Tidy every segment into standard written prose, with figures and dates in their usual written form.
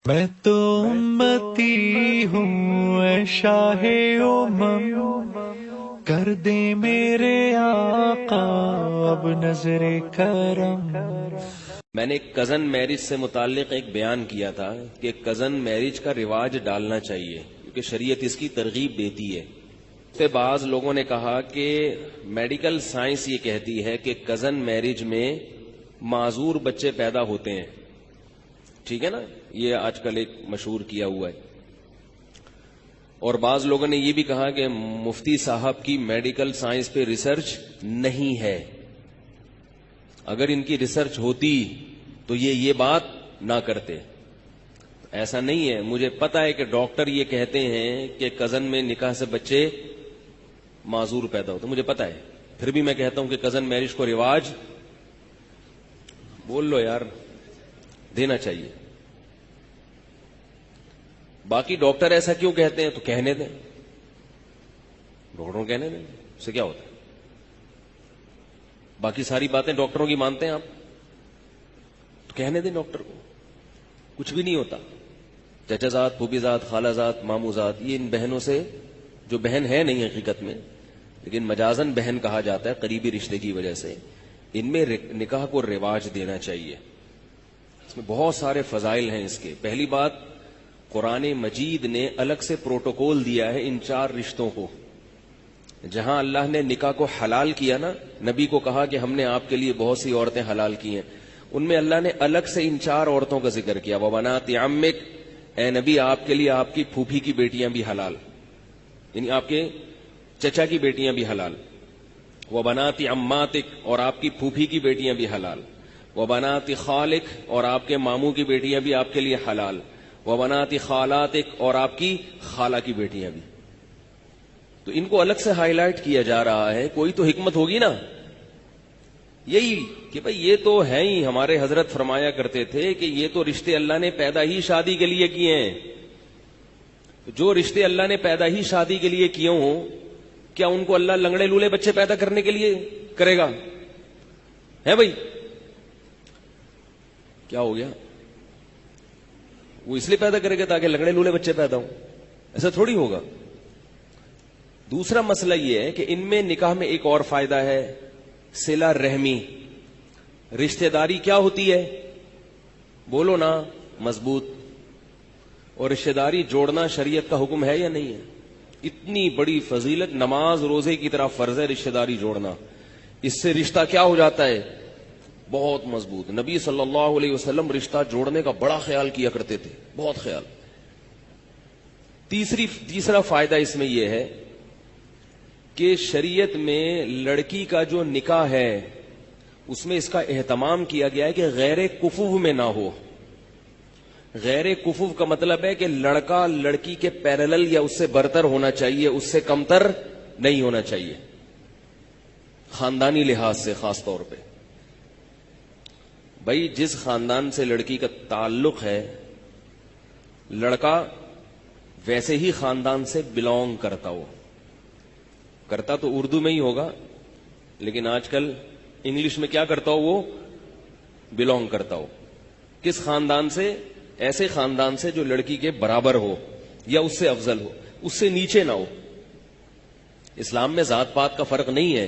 میں تو امتی ہوں اے شاہ امم، کر دے میرے آقا اب نظر کرم۔ میں نے کزن میرج سے متعلق ایک بیان کیا تھا کہ کزن میرج کا رواج ڈالنا چاہیے کیونکہ شریعت اس کی ترغیب دیتی ہے۔ پھر بعض لوگوں نے کہا کہ میڈیکل سائنس یہ کہتی ہے کہ کزن میرج میں معذور بچے پیدا ہوتے ہیں، ٹھیک ہے نا، یہ آج کل ایک مشہور کیا ہوا ہے۔ اور بعض لوگوں نے یہ بھی کہا کہ مفتی صاحب کی میڈیکل سائنس پہ ریسرچ نہیں ہے، اگر ان کی ریسرچ ہوتی تو یہ بات نہ کرتے۔ ایسا نہیں ہے، مجھے پتا ہے کہ ڈاکٹر یہ کہتے ہیں کہ کزن میں نکاح سے بچے معذور پیدا ہوتے، مجھے پتا ہے، پھر بھی میں کہتا ہوں کہ کزن میرج کو رواج بول لو یار دینا چاہیے۔ باقی ڈاکٹر ایسا کیوں کہتے ہیں تو کہنے دیں، ڈاکٹروں کہنے دیں، اس سے کیا ہوتا ہے؟ باقی ساری باتیں ڈاکٹروں کی مانتے ہیں آپ تو کہنے دیں ڈاکٹر کو، کچھ بھی نہیں ہوتا۔ چچا زاد، پھوپھی زاد، خالہ زاد، مامو زاد، یہ ان بہنوں سے، جو بہن ہے نہیں حقیقت میں لیکن مجازن بہن کہا جاتا ہے قریبی رشتے کی وجہ سے، ان میں نکاح کو رواج دینا چاہیے۔ اس میں بہت سارے فضائل ہیں اس کے۔ پہلی بات، قرآن مجید نے الگ سے پروٹوکول دیا ہے ان چار رشتوں کو۔ جہاں اللہ نے نکاح کو حلال کیا نا، نبی کو کہا کہ ہم نے آپ کے لیے بہت سی عورتیں حلال کی ہیں، ان میں اللہ نے الگ سے ان چار عورتوں کا ذکر کیا۔ وَبَنَاتِ عَمِّكَ، اے نبی آپ کے لیے آپ کی پھوپھی کی بیٹیاں بھی حلال، یعنی آپ کے چچا کی بیٹیاں بھی حلال۔ وَبَنَاتِ عَمَّاتِكَ، اور آپ کی پھوپھی کی بیٹیاں بھی حلال۔ وَبَنَاتِ خَالِكَ، اور آپ کے ماموں کی بیٹیاں بھی آپ کے لیے حلال۔ وَبَنَاتِ خَالَاتِكَ، اور آپ کی خالہ کی بیٹیاں بھی۔ تو ان کو الگ سے ہائی لائٹ کیا جا رہا ہے، کوئی تو حکمت ہوگی نا، یہی کہ بھئی یہ تو ہے ہی، ہمارے حضرت فرمایا کرتے تھے کہ یہ تو رشتے اللہ نے پیدا ہی شادی کے لیے کیے ہیں۔ جو رشتے اللہ نے پیدا ہی شادی کے لیے کیے ہوں، کیا ان کو اللہ لنگڑے لولے بچے پیدا کرنے کے لیے کرے گا؟ ہے بھئی؟ کیا ہو گیا؟ وہ اس لیے پیدا کرے گا تاکہ لنگڑے لولے بچے پیدا ہوں؟ ایسا تھوڑی ہوگا۔ دوسرا مسئلہ یہ ہے کہ ان میں نکاح میں ایک اور فائدہ ہے، صلہ رحمی۔ رشتہ داری کیا ہوتی ہے؟ بولو نا، مضبوط۔ اور رشتہ داری جوڑنا شریعت کا حکم ہے یا نہیں ہے؟ اتنی بڑی فضیلت، نماز روزے کی طرح فرض ہے رشتہ داری جوڑنا۔ اس سے رشتہ کیا ہو جاتا ہے؟ بہت مضبوط۔ نبی صلی اللہ علیہ وسلم رشتہ جوڑنے کا بڑا خیال کیا کرتے تھے، بہت خیال۔ تیسرا فائدہ اس میں یہ ہے کہ شریعت میں لڑکی کا جو نکاح ہے اس میں اس کا اہتمام کیا گیا ہے کہ غیر کفو میں نہ ہو۔ غیر کفو کا مطلب ہے کہ لڑکا لڑکی کے پیرلل یا اس سے برتر ہونا چاہیے، اس سے کمتر نہیں ہونا چاہیے، خاندانی لحاظ سے خاص طور پہ۔ بھائی جس خاندان سے لڑکی کا تعلق ہے، لڑکا ویسے ہی خاندان سے بلونگ کرتا ہو، کرتا تو اردو میں ہی ہوگا لیکن آج کل انگلش میں کیا کرتا ہو، وہ بلونگ کرتا ہو۔ کس خاندان سے؟ ایسے خاندان سے جو لڑکی کے برابر ہو یا اس سے افضل ہو، اس سے نیچے نہ ہو۔ اسلام میں ذات پات کا فرق نہیں ہے،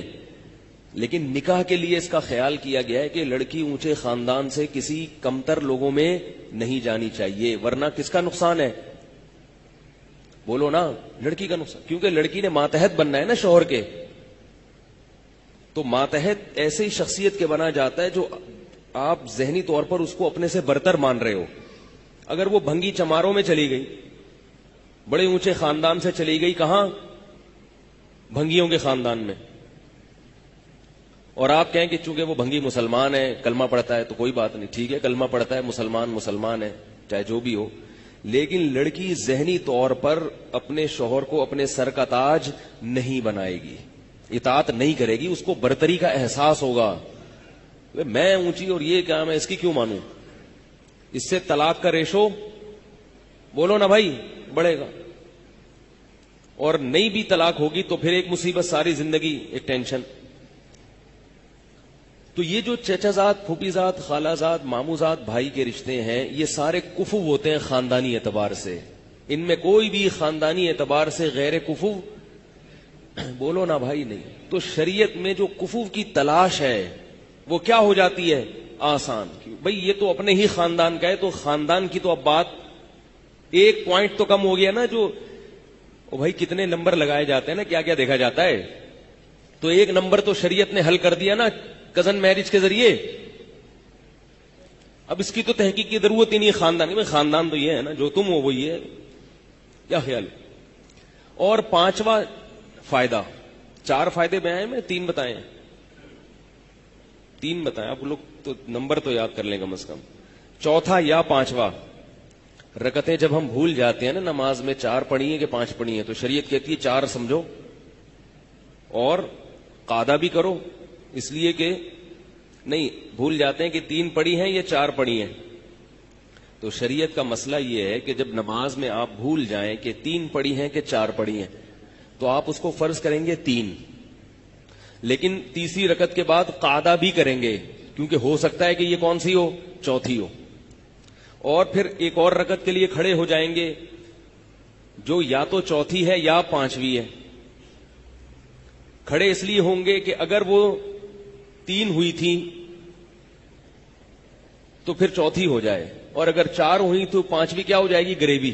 لیکن نکاح کے لیے اس کا خیال کیا گیا ہے کہ لڑکی اونچے خاندان سے کسی کمتر لوگوں میں نہیں جانی چاہیے، ورنہ کس کا نقصان ہے؟ بولو نا، لڑکی کا نقصان، کیونکہ لڑکی نے ماتحت بننا ہے نا شوہر کے۔ تو ماتحت ایسی شخصیت کے بنا جاتا ہے جو آپ ذہنی طور پر اس کو اپنے سے برتر مان رہے ہو۔ اگر وہ بھنگی چماروں میں چلی گئی، بڑے اونچے خاندان سے چلی گئی، کہاں؟ بھنگیوں کے خاندان میں، اور آپ کہیں کہ چونکہ وہ بھنگی مسلمان ہے، کلمہ پڑھتا ہے، تو کوئی بات نہیں، ٹھیک ہے، کلمہ پڑھتا ہے، مسلمان ہے، چاہے جو بھی ہو، لیکن لڑکی ذہنی طور پر اپنے شوہر کو اپنے سر کا تاج نہیں بنائے گی، اطاعت نہیں کرے گی، اس کو برتری کا احساس ہوگا۔ میں اونچی اور یہ کیا، میں اس کی کیوں مانوں؟ اس سے طلاق کا ریشو، بولو نا بھائی، بڑھے گا۔ اور نہیں بھی طلاق ہوگی تو پھر ایک مصیبت، ساری زندگی ایک ٹینشن۔ تو یہ جو چچا زاد، پھوپھی زاد، خالہ زاد، ماموں زاد بھائی کے رشتے ہیں، یہ سارے کفو ہوتے ہیں خاندانی اعتبار سے. ان میں کوئی بھی خاندانی اعتبار سے غیر کفو بولو نا بھائی نہیں. تو شریعت میں جو کفو کی تلاش ہے وہ کیا ہو جاتی ہے؟ آسان. بھئی یہ تو اپنے ہی خاندان کا ہے، تو خاندان کی تو اب بات ایک پوائنٹ تو کم ہو گیا نا. جو بھائی کتنے نمبر لگائے جاتے ہیں نا، کیا کیا دیکھا جاتا ہے. تو ایک نمبر تو شریعت نے حل کر دیا نا کزن میرج کے ذریعے. اب اس کی تو تحقیق کی ضرورت ہی نہیں. خاندان میں خاندان تو یہ ہے نا، جو تم ہو وہی ہے. کیا خیال ہے؟ اور پانچواں فائدہ، 4 فائدے بیان ہیں، میں 3 بتائے ہیں. 3 بتائیں آپ لوگ تو نمبر تو یاد کر لیں کم از کم. چوتھا یا 5واں، رکعتیں جب ہم بھول جاتے ہیں نا نماز میں 4 پڑھی ہیں کہ 5 پڑھی ہیں، تو شریعت کہتی ہے 4 سمجھو اور قاعدہ بھی کرو. اس لیے کہ نہیں بھول جاتے ہیں کہ 3 پڑھی ہیں یا 4 پڑھی ہیں. تو شریعت کا مسئلہ یہ ہے کہ جب نماز میں آپ بھول جائیں کہ 3 پڑھی ہیں کہ 4 پڑھی ہیں، تو آپ اس کو فرض کریں گے 3، لیکن تیسری رکعت کے بعد قاعدہ بھی کریں گے، کیونکہ ہو سکتا ہے کہ یہ کون سی ہو؟ چوتھی ہو. اور پھر ایک اور رکعت کے لیے کھڑے ہو جائیں گے جو یا تو چوتھی ہے یا 5ویں ہے. کھڑے اس لیے ہوں گے کہ اگر وہ 3 ہوئی تھی تو پھر چوتھی ہو جائے، اور اگر 4 ہوئی تو 5ویں کیا ہو جائے گی؟ گریبی.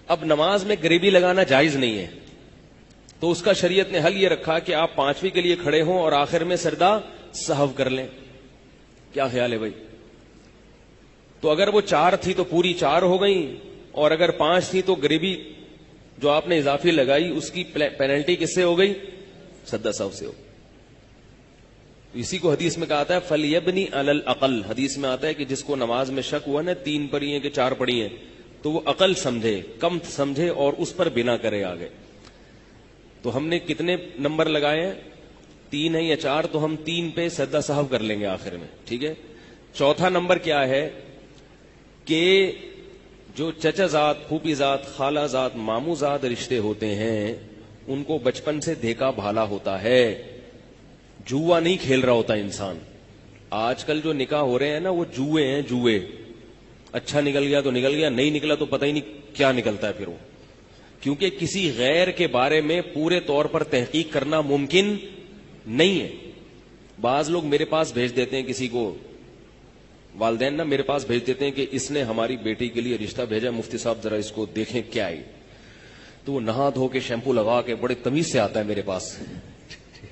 اب نماز میں گریبی لگانا جائز نہیں ہے، تو اس کا شریعت نے حل یہ رکھا کہ آپ 5ویں کے لیے کھڑے ہوں اور آخر میں سجدہ سہو کر لیں. کیا خیال ہے بھائی؟ تو اگر وہ 4 تھی تو پوری 4 ہو گئی، اور اگر 5 تھی تو گریبی جو آپ نے اضافی لگائی اس کی پینلٹی کس سے ہو گئی؟ سجدہ سہو سے ہو. اسی کو حدیث میں کہا ہے فَلْيَبْنِ عَلَى الْأَقَلِّ. حدیث میں آتا ہے کہ جس کو نماز میں شک ہوا نا 3 پڑھی ہیں کہ 4 پڑھی ہیں، تو وہ عقل سمجھے، کم سمجھے اور اس پر بنا کرے آگے. تو ہم نے کتنے نمبر لگائے ہیں؟ 3 ہے یا 4؟ تو ہم 3 پہ سجدہ سہو کر لیں گے آخر میں. ٹھیک ہے. چوتھا نمبر کیا ہے کہ جو چچا زاد، پھوپھی زاد، خالہ زاد، ماموں زاد رشتے ہوتے ہیں ان کو بچپن سے دیکھا بھالا ہوتا ہے. جوا نہیں کھیل رہا ہوتا انسان. آج کل جو نکاح ہو رہے ہیں نا وہ جوئے ہیں، جوئے. اچھا نکل گیا تو نکل گیا، نہیں نکلا تو پتہ ہی نہیں کیا نکلتا ہے پھر وہ. کیونکہ کسی غیر کے بارے میں پورے طور پر تحقیق کرنا ممکن نہیں ہے. بعض لوگ میرے پاس بھیج دیتے ہیں کسی کو، والدین نا میرے پاس بھیج دیتے ہیں کہ اس نے ہماری بیٹی کے لیے رشتہ بھیجا، مفتی صاحب ذرا اس کو دیکھیں کیا ہے. تو وہ نہا دھو کے شیمپو لگا کے بڑے تمیز سے آتا ہے میرے پاس.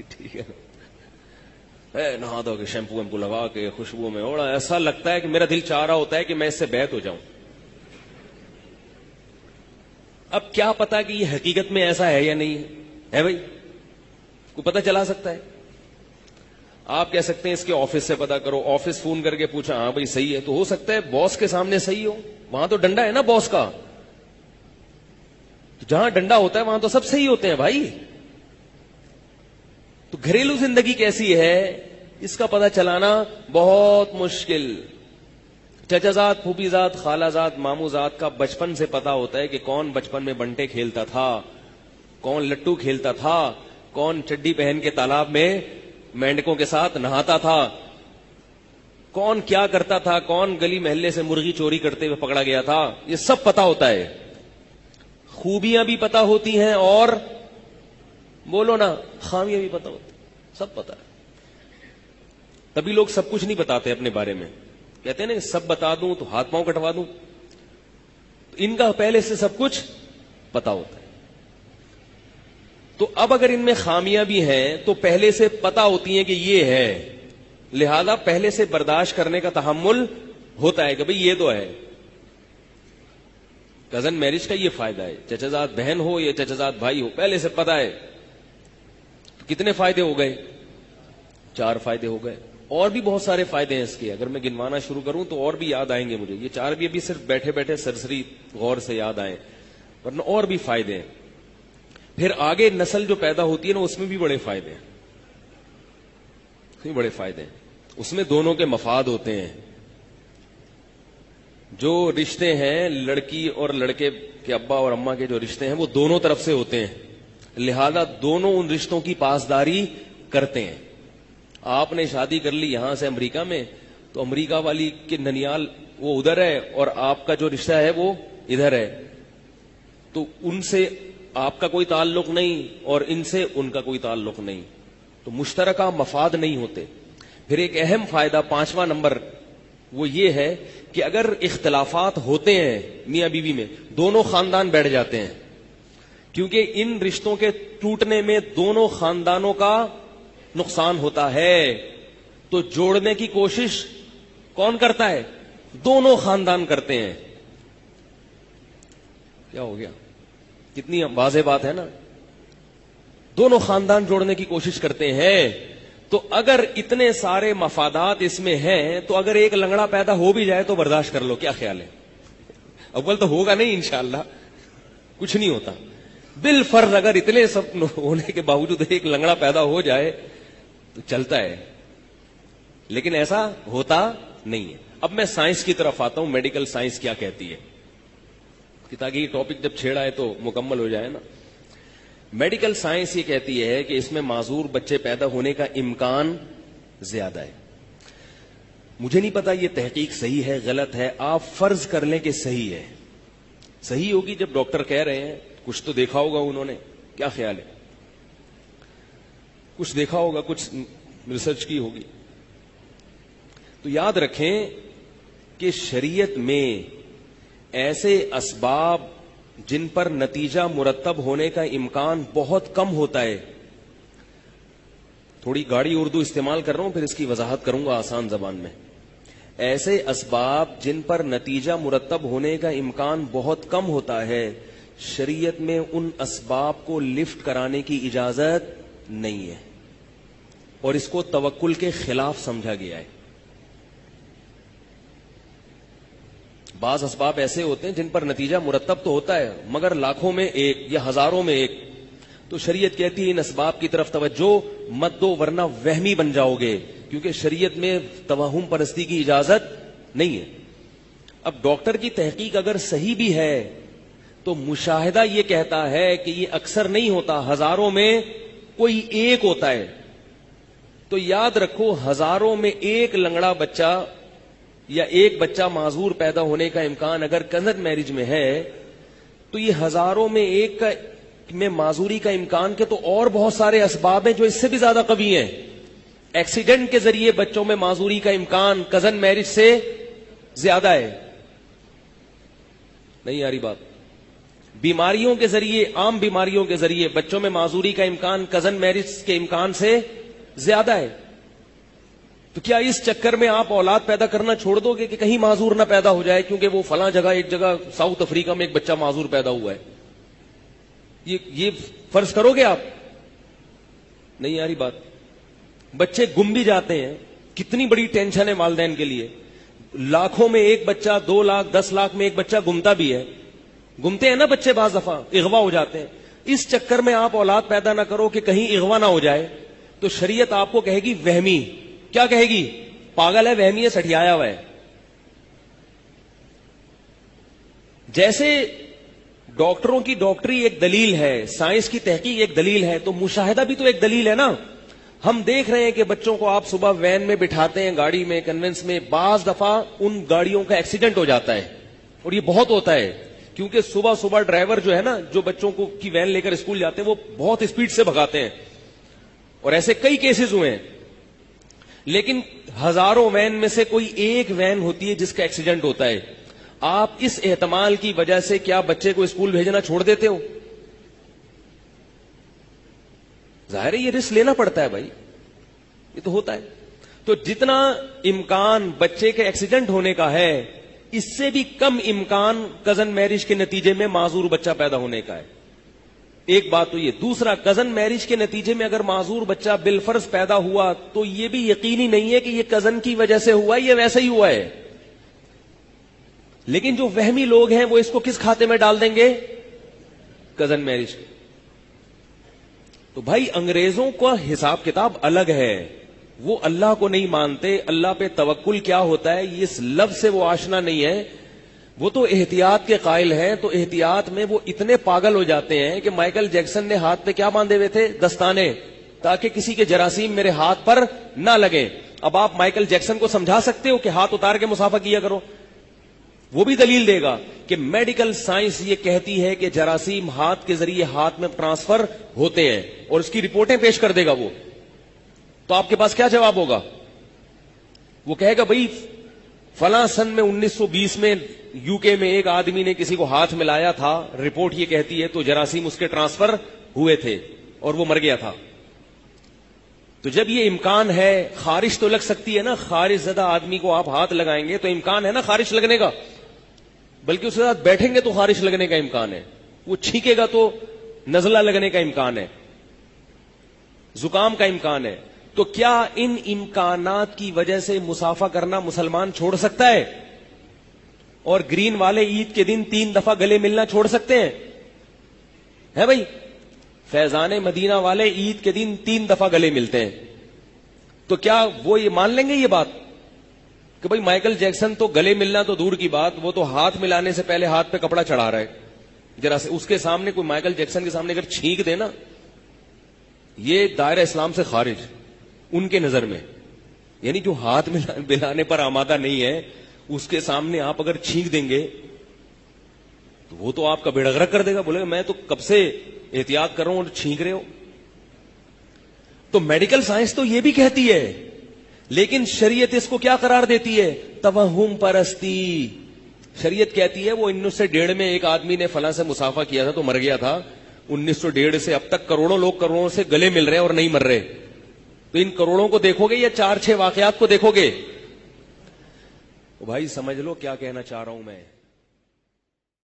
ٹھیک ہے، نہا دھو کے شیمپو ویمپو لگا کے خوشبو میں اوڑا، ایسا لگتا ہے کہ میرا دل چاہ رہا ہوتا ہے کہ میں اس سے بیعت ہو جاؤں. اب کیا پتا کہ یہ حقیقت میں ایسا ہے یا نہیں ہے بھائی؟ کو پتہ چلا سکتا ہے؟ آپ کہہ سکتے ہیں اس کے آفس سے پتا کرو، آفس فون کر کے پوچھا ہاں بھائی صحیح ہے، تو ہو سکتا ہے باس کے سامنے صحیح ہو. وہاں تو ڈنڈا ہے نا باس کا، تو جہاں ڈنڈا ہوتا ہے وہاں تو سب صحیح ہوتے ہیں بھائی. تو گھریلو زندگی کیسی ہے اس کا پتہ چلانا بہت مشکل. چچا زاد، پھوپھی زاد، خالہ زاد، ماموں زاد کا بچپن سے پتا ہوتا ہے کہ کون بچپن میں بنٹے کھیلتا تھا، کون لٹو کھیلتا تھا، کون چڈی پہن کے تالاب میں مینڈکوں کے ساتھ نہاتا تھا، کون کیا کرتا تھا، کون گلی محلے سے مرغی چوری کرتے ہوئے پکڑا گیا تھا. یہ سب پتا ہوتا ہے. خوبیاں بھی پتا ہوتی ہیں اور بولو نا خامیاں بھی پتا ہوتی، سب پتا ہے. تبھی لوگ سب کچھ نہیں بتاتے اپنے بارے میں. کہتے ہیں نا سب بتا دوں تو ہاتھ پاؤں کٹوا دوں. ان کا پہلے سے سب کچھ پتا ہوتا ہے. تو اب اگر ان میں خامیاں بھی ہیں تو پہلے سے پتا ہوتی ہیں کہ یہ ہے، لہذا پہلے سے برداشت کرنے کا تحمل ہوتا ہے کہ بھئی یہ تو ہے. کزن میرج کا یہ فائدہ ہے. چچا زاد بہن ہو یا چچا زاد بھائی ہو، پہلے سے پتا ہے. تو کتنے فائدے ہو گئے؟ 4 فائدے ہو گئے. اور بھی بہت سارے فائدے ہیں اس کے، اگر میں گنوانا شروع کروں تو اور بھی یاد آئیں گے مجھے. یہ 4 بھی ابھی صرف بیٹھے بیٹھے سرسری غور سے یاد آئے، ورنہ اور بھی فائدے ہیں. پھر آگے نسل جو پیدا ہوتی ہے نا اس میں بھی بڑے فائدے ہیں، بڑے فائدے ہیں. اس میں دونوں کے مفاد ہوتے ہیں. جو رشتے ہیں لڑکی اور لڑکے کے ابا اور اماں کے جو رشتے ہیں وہ دونوں طرف سے ہوتے ہیں، لہذا دونوں ان رشتوں کی پاسداری کرتے ہیں. آپ نے شادی کر لی یہاں سے امریکہ میں, تو امریکہ والی کے ننیال وہ ادھر ہے اور آپ کا جو رشتہ ہے وہ ادھر ہے, تو ان سے آپ کا کوئی تعلق نہیں اور ان سے ان کا کوئی تعلق نہیں, تو مشترکہ مفاد نہیں ہوتے. پھر ایک اہم فائدہ 5واں نمبر وہ یہ ہے کہ اگر اختلافات ہوتے ہیں میاں بیوی میں, دونوں خاندان بیٹھ جاتے ہیں, کیونکہ ان رشتوں کے ٹوٹنے میں دونوں خاندانوں کا نقصان ہوتا ہے, تو جوڑنے کی کوشش کون کرتا ہے؟ دونوں خاندان کرتے ہیں. کیا ہو گیا؟ کتنی واضح بات ہے نا, دونوں خاندان جوڑنے کی کوشش کرتے ہیں. تو اگر اتنے سارے مفادات اس میں ہیں تو اگر ایک لنگڑا پیدا ہو بھی جائے تو برداشت کر لو, کیا خیال ہے؟ اول تو ہوگا نہیں انشاءاللہ, کچھ نہیں ہوتا. بالفرض اگر اتنے سب ہونے کے باوجود ایک لنگڑا پیدا ہو جائے تو چلتا ہے, لیکن ایسا ہوتا نہیں ہے. اب میں سائنس کی طرف آتا ہوں, میڈیکل سائنس کیا کہتی ہے, تاکہ یہ ٹاپک جب چھیڑا ہے تو مکمل ہو جائے نا. میڈیکل سائنس یہ کہتی ہے کہ اس میں معذور بچے پیدا ہونے کا امکان زیادہ ہے. مجھے نہیں پتا یہ تحقیق صحیح ہے غلط ہے, آپ فرض کر لیں کہ صحیح ہے. صحیح ہوگی جب ڈاکٹر کہہ رہے ہیں, کچھ تو دیکھا ہوگا انہوں نے, کیا خیال ہے؟ کچھ دیکھا ہوگا, کچھ ریسرچ کی ہوگی. تو یاد رکھیں کہ شریعت میں ایسے اسباب جن پر نتیجہ مرتب ہونے کا امکان بہت کم ہوتا ہے, تھوڑی گاڑی اردو استعمال کر رہا ہوں, پھر اس کی وضاحت کروں گا آسان زبان میں. ایسے اسباب جن پر نتیجہ مرتب ہونے کا امکان بہت کم ہوتا ہے, شریعت میں ان اسباب کو لفٹ کرانے کی اجازت نہیں ہے, اور اس کو توکل کے خلاف سمجھا گیا ہے. بعض اسباب ایسے ہوتے ہیں جن پر نتیجہ مرتب تو ہوتا ہے مگر لاکھوں میں ایک یا ہزاروں میں ایک, تو شریعت کہتی ہے ان اسباب کی طرف توجہ مت دو ورنہ وہمی بن جاؤ گے, کیونکہ شریعت میں توہم پرستی کی اجازت نہیں ہے. اب ڈاکٹر کی تحقیق اگر صحیح بھی ہے تو مشاہدہ یہ کہتا ہے کہ یہ اکثر نہیں ہوتا, ہزاروں میں کوئی ایک ہوتا ہے. تو یاد رکھو, ہزاروں میں ایک لنگڑا بچہ یا ایک بچہ معذور پیدا ہونے کا امکان اگر کنزن میرج میں ہے, تو یہ ہزاروں میں ایک کا میں معذوری کا امکان کے تو اور بہت سارے اسباب ہیں جو اس سے بھی زیادہ قوی ہیں. ایکسیڈنٹ کے ذریعے بچوں میں معذوری کا امکان کزن میرج سے زیادہ ہے. نہیں آ رہی بات؟ بیماریوں کے ذریعے, عام بیماریوں کے ذریعے بچوں میں معذوری کا امکان کزن میرج کے امکان سے زیادہ ہے. تو کیا اس چکر میں آپ اولاد پیدا کرنا چھوڑ دو گے کہ کہیں معذور نہ پیدا ہو جائے, کیونکہ وہ فلاں جگہ ایک جگہ ساؤتھ افریقہ میں ایک بچہ معذور پیدا ہوا ہے, یہ فرض کرو گے آپ؟ نہیں آ رہی بات؟ بچے گم بھی جاتے ہیں, کتنی بڑی ٹینشن ہے والدین کے لیے. لاکھوں میں ایک بچہ, 2 لاکھ 10 لاکھ میں ایک بچہ گمتا بھی ہے. گمتے ہیں نا بچے, بعض دفعہ اغوا ہو جاتے ہیں. اس چکر میں آپ اولاد پیدا نہ کرو کہ کہیں اغوا نہ ہو جائے, تو شریعت آپ کو کہے گی وہمی. کیا کہے گی؟ پاگل ہے, وہمی ہے, سٹھیایا ہوا ہے. جیسے ڈاکٹروں کی ڈاکٹری ایک دلیل ہے, سائنس کی تحقیق ایک دلیل ہے, تو مشاہدہ بھی تو ایک دلیل ہے نا. ہم دیکھ رہے ہیں کہ بچوں کو آپ صبح وین میں بٹھاتے ہیں, گاڑی میں, کنوینس میں, بعض دفعہ ان گاڑیوں کا ایکسیڈنٹ ہو جاتا ہے, اور یہ بہت ہوتا ہے کیونکہ صبح صبح ڈرائیور جو ہے نا, جو بچوں کو کی وین لے کر اسکول جاتے ہیں, وہ بہت اسپیڈ سے بھگاتے ہیں, اور ایسے کئی کیسز ہوئے ہیں. لیکن ہزاروں وین میں سے کوئی ایک وین ہوتی ہے جس کا ایکسیڈنٹ ہوتا ہے. آپ اس احتمال کی وجہ سے کیا بچے کو اسکول بھیجنا چھوڑ دیتے ہو؟ ظاہر ہے یہ رسک لینا پڑتا ہے بھائی, یہ تو ہوتا ہے. تو جتنا امکان بچے کے ایکسیڈنٹ ہونے کا ہے, اس سے بھی کم امکان کزن میرج کے نتیجے میں معذور بچہ پیدا ہونے کا ہے. ایک بات تو یہ. دوسرا, کزن میرج کے نتیجے میں اگر معذور بچہ بالفرض پیدا ہوا تو یہ بھی یقینی نہیں ہے کہ یہ کزن کی وجہ سے ہوا, یہ ویسے ہی ہوا ہے. لیکن جو وہمی لوگ ہیں وہ اس کو کس کھاتے میں ڈال دیں گے؟ Cousin marriage. تو بھائی انگریزوں کا حساب کتاب الگ ہے, وہ اللہ کو نہیں مانتے. اللہ پہ توکل کیا ہوتا ہے اس لفظ سے وہ آشنا نہیں ہے. وہ تو احتیاط کے قائل ہیں, تو احتیاط میں وہ اتنے پاگل ہو جاتے ہیں کہ مائیکل جیکسن نے ہاتھ پہ کیا باندھے ہوئے تھے؟ دستانے. تاکہ کسی کے جراثیم میرے ہاتھ پر نہ لگے. اب آپ مائیکل جیکسن کو سمجھا سکتے ہو کہ ہاتھ اتار کے مسافہ کیا کرو؟ وہ بھی دلیل دے گا کہ میڈیکل سائنس یہ کہتی ہے کہ جراثیم ہاتھ کے ذریعے ہاتھ میں ٹرانسفر ہوتے ہیں, اور اس کی رپورٹیں پیش کر دے گا وہ. تو آپ کے پاس کیا جواب ہوگا؟ وہ کہے گا بھئی فلاں سن میں 1920 میں یو کے میں ایک آدمی نے کسی کو ہاتھ ملایا تھا, رپورٹ یہ کہتی ہے, تو جراثیم اس کے ٹرانسفر ہوئے تھے اور وہ مر گیا تھا. تو جب یہ امکان ہے, خارش تو لگ سکتی ہے نا, خارش زدہ آدمی کو آپ ہاتھ لگائیں گے تو امکان ہے نا خارش لگنے کا, بلکہ اس کے ساتھ بیٹھیں گے تو خارش لگنے کا امکان ہے, وہ چھینکے گا تو نزلہ لگنے کا امکان ہے, زکام کا امکان ہے. تو کیا ان امکانات کی وجہ سے مسافہ کرنا مسلمان چھوڑ سکتا ہے؟ اور گرین والے عید کے دن 3 دفعہ گلے ملنا چھوڑ سکتے ہیں؟ ہے بھائی, فیضان مدینہ والے عید کے دن 3 دفعہ گلے ملتے ہیں. تو کیا وہ یہ مان لیں گے یہ بات کہ بھائی مائیکل جیکسن تو گلے ملنا تو دور کی بات, وہ تو ہاتھ ملانے سے پہلے ہاتھ پہ کپڑا چڑھا رہا ہے, ذرا سے اس کے سامنے کوئی مائیکل جیکسن کے سامنے اگر چھینک دے نا, یہ دائرہ اسلام سے خارج ان کے نظر میں. یعنی جو ہاتھ ملانے پر آمادہ نہیں ہے اس کے سامنے آپ اگر چھینک دیں گے تو وہ تو آپ کا بیڑا غرق کر دے گا, بولے گا میں تو کب سے احتیاط کر رہا ہوں اور چھینک رہے ہو. تو میڈیکل سائنس تو یہ بھی کہتی ہے, لیکن شریعت اس کو کیا قرار دیتی ہے؟ توہم پرستی. شریعت کہتی ہے وہ 1901 میں ایک آدمی نے فلاں سے مسافہ کیا تھا تو مر گیا تھا, 1901 سے اب تک کروڑوں لوگ کروڑوں سے گلے مل رہے ہیں اور نہیں مر رہے. تو ان کروڑوں کو دیکھو گے یا 4-6 واقعات کو دیکھو گے؟ بھائی سمجھ لو کیا کہنا چاہ رہا ہوں میں.